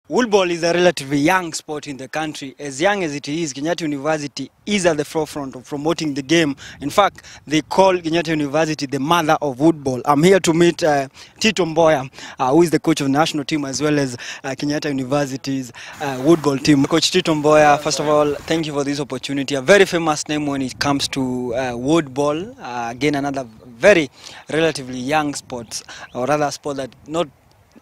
Woodball is a relatively young sport in the country. As young as it is, Kenyatta University is at the forefront of promoting the game. In fact, they call Kenyatta University the mother of woodball. I'm here to meet Tito Mboya, who is the coach of the national team, as well as Kenyatta University's woodball team. Coach Tito Mboya, first of all, thank you for this opportunity. A very famous name when it comes to woodball. Again, another very relatively young sport, or rather a sport that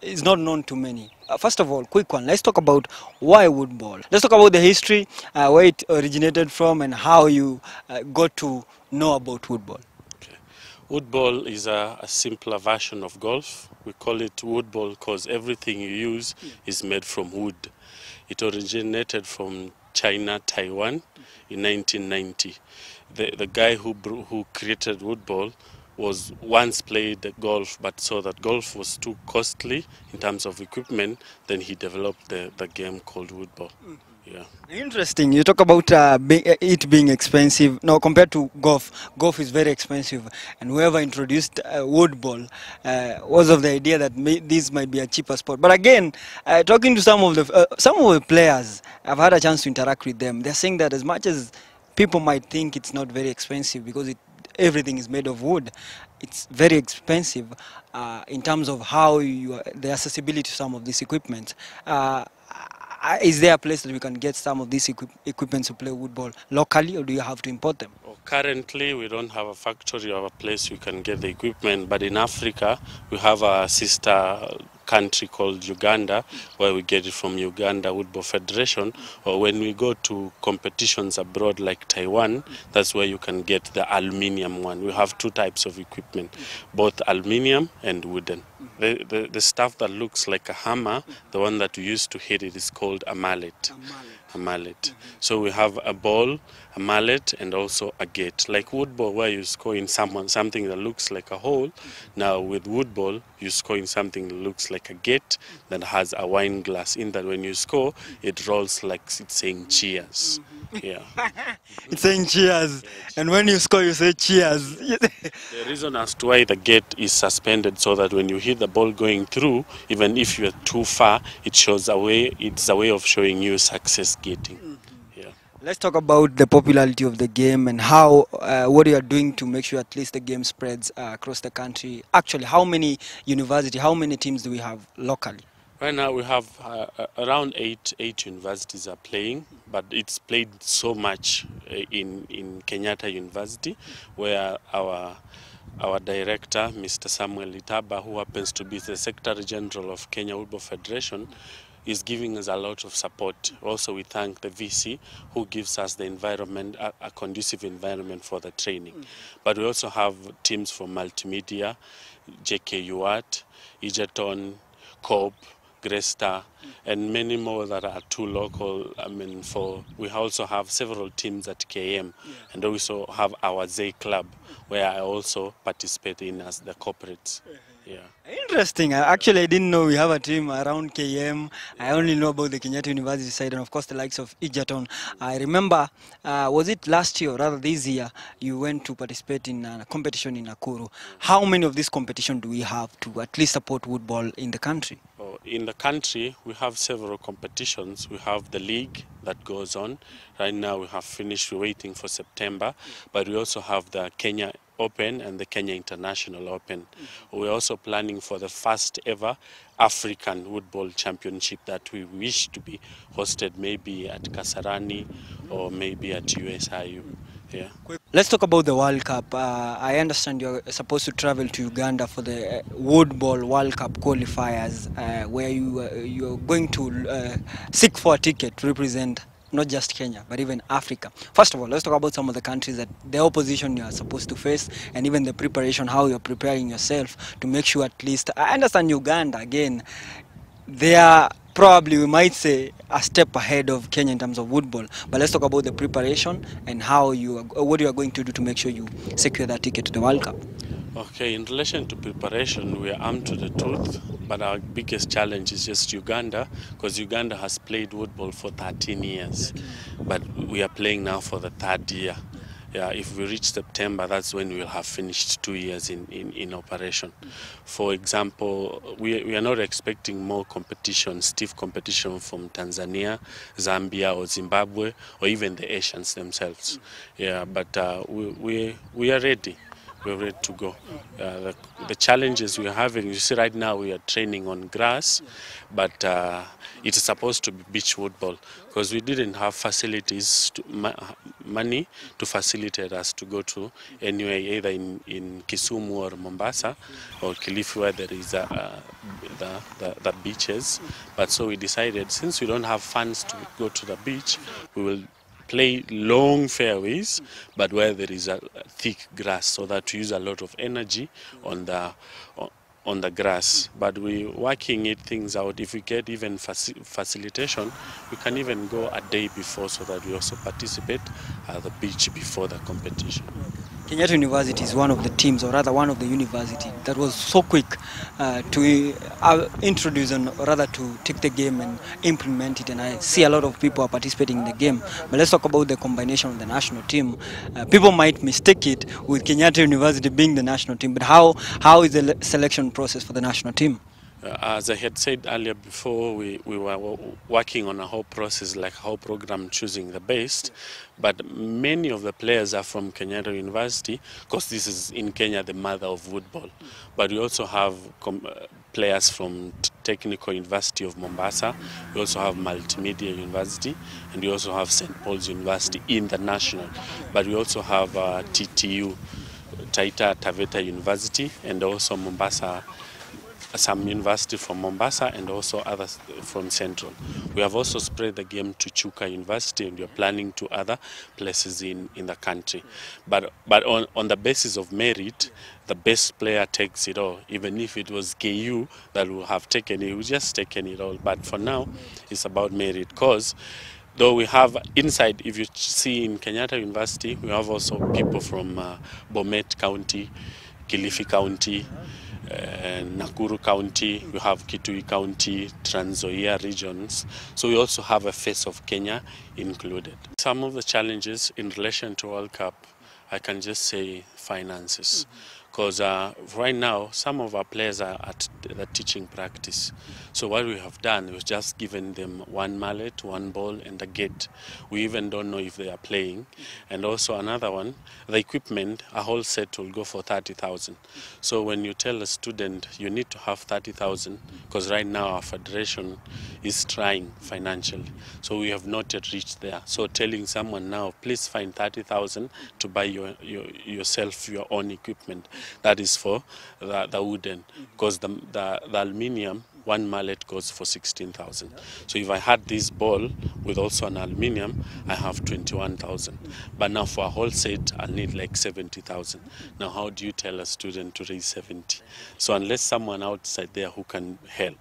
is not known to many. First of all, quick one, let's talk about why woodball. Let's talk about the history, where it originated from and how you got to know about woodball. Okay. Woodball is a simpler version of golf. We call it woodball because everything you use is made from wood. It originated from China, Taiwan in 1990. The guy who created woodball was once played golf but saw that golf was too costly in terms of equipment. Then he developed the game called woodball. Yeah. Interesting. You talk about it being expensive. Now, compared to golf is very expensive. And whoever introduced woodball was of the idea that this might be a cheaper sport. But again, talking to some of the players, I've had a chance to interact with them. They're saying that as much as people might think it's not very expensive because everything is made of wood, it's very expensive in terms of how the accessibility to some of this equipment. Is there a place that we can get some of these equipment to play woodball locally, or do you have to import them? Currently, we don't have a factory or a place we can get the equipment, but in Africa, we have a sister country called Uganda, where we get it from Uganda Woodball Federation, or when we go to competitions abroad like Taiwan, that's where you can get the aluminium one. We have two types of equipment, both aluminium and wooden. The stuff that looks like a hammer, the one that we use to hit it, is called a mallet. A mallet. So we have a ball, a mallet, and also a gate. Like woodball, where you score in something that looks like a hole. Now with woodball, you score in something that looks like a gate that has a wine glass in that. When you score, it rolls like it's saying cheers. Yeah. It's saying cheers. And when you score, you say cheers. The reason as to why the gate is suspended, so that when you hit the ball going through, even if you're too far, it shows a way. It's a way of showing you success getting. Yeah. Let's talk about the popularity of the game and how what you are doing to make sure at least the game spreads across the country. Actually, how many teams do we have locally? Right now we have around eight universities are playing, but it's played so much in Kenyatta University, where our director, Mr. Samuel Itaba, who happens to be the Secretary General of Kenya Woodball Federation, is giving us a lot of support. Also, we thank the VC who gives us the environment, a conducive environment for the training. But we also have teams from Multimedia, JKU Art, Egerton, Cobb, Gresta, and many more that are too local. I mean, we also have several teams at KM, and also have our Zay Club, where I also participate in as the corporate. Yeah. Interesting. Actually, I didn't know we have a team around KM. I only know about the Kenyatta University side and, of course, the likes of Egerton. I remember, was it last year or rather this year, you went to participate in a competition in Nakuru. How many of these competitions do we have to at least support woodball in the country? In the country, we have several competitions. We have the league that goes on. Right now, we have finished. We're waiting for September. But we also have the Kenya Open and the Kenya International Open. We're also planning for the first ever African Woodball Championship that we wish to be hosted maybe at Kasarani or maybe at USIU. Yeah. Let's talk about the World Cup. I understand you're supposed to travel to Uganda for the Woodball World Cup qualifiers, where you're going to seek for a ticket to represent not just Kenya, but even Africa. First of all, let's talk about some of the countries that the opposition you are supposed to face, and even the preparation, how you're preparing yourself to make sure at least, I understand Uganda, again, they are probably, we might say, a step ahead of Kenya in terms of woodball. But let's talk about the preparation and what you are going to do to make sure you secure that ticket to the World Cup. Okay, in relation to preparation, we are armed to the tooth, but our biggest challenge is just Uganda, because Uganda has played woodball for 13 years, but we are playing now for the third year. Yeah, if we reach September, that's when we'll have finished 2 years in operation. For example, we are not expecting more competition, stiff competition from Tanzania, Zambia, or Zimbabwe, or even the Asians themselves. Yeah, but we are ready. We're ready to go. The challenges we're having, you see right now we are training on grass, but it is supposed to be beach football because we didn't have facilities, money to facilitate us to go to anywhere, either in Kisumu or Mombasa or Kilifi where there is the beaches. But so we decided, since we don't have funds to go to the beach, we will play long fairways, but where there is a thick grass, so that we use a lot of energy on the grass. But we're working things out. If we get even facilitation, we can even go a day before, so that we also participate at the beach before the competition. Kenyatta University is one of the teams, or rather one of the university that was so quick to introduce, and rather to take the game and implement it. And I see a lot of people are participating in the game. But let's talk about the combination of the national team. People might mistake it with Kenyatta University being the national team, but how is the selection process for the national team? As I had said earlier before, we were working on a whole process, like a whole program, choosing the best. But many of the players are from Kenyatta University, because this is in Kenya the mother of woodball. But we also have players from Technical University of Mombasa. We also have Multimedia University, and we also have St. Paul's University in the national. But we also have TTU, Taita Taveta University, and also Mombasa, some university from Mombasa, and also others from Central. We have also spread the game to Chuka University, and we are planning to other places in the country. But on the basis of merit, the best player takes it all. Even if it was KU that would have taken it, we just taken it all. But for now, it's about merit, because though we have inside, if you see in Kenyatta University, we have also people from Bomet County, Kilifi County, Nakuru County, we have Kitui County, Trans Nzoia regions. So we also have a face of Kenya included. Some of the challenges in relation to World Cup, I can just say finances. Because right now, some of our players are at the teaching practice. So what we have done is just given them one mallet, one ball, and a gate. We even don't know if they are playing. And also another one, the equipment, a whole set will go for 30,000. So when you tell a student you need to have 30,000, because right now our federation is trying financially. So we have not yet reached there. So telling someone now, please find 30,000 to buy yourself your own equipment. That is for the wooden, because the aluminium, one mallet goes for 16,000. So if I had this ball with also an aluminium, I have 21,000. But now for a whole set, I'll need like 70,000. Now how do you tell a student to raise 70? So unless someone outside there who can help.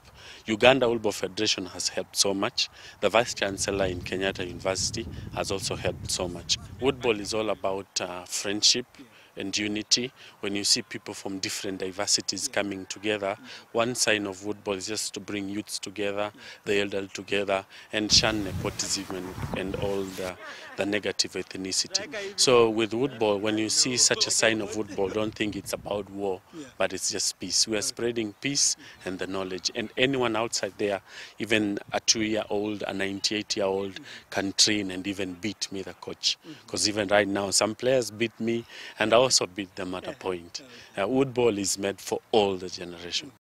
Uganda WOODBALL Federation has helped so much. The Vice Chancellor in Kenyatta University has also helped so much. WOODBALL is all about friendship and unity. When you see people from different diversities coming together, one sign of WOODBALL is just to bring youths together, the elderly together, and shun nepotism and all the negative ethnicity. So with WOODBALL, when you see such a sign of WOODBALL, don't think it's about war, but it's just peace. We are spreading peace and the knowledge. And anyone outside there, even a 2-year-old, a 98-year-old, can train and even beat me, the coach. Because even right now, some players beat me, and I also beat them at a point. WOODBALL is made for all the generation.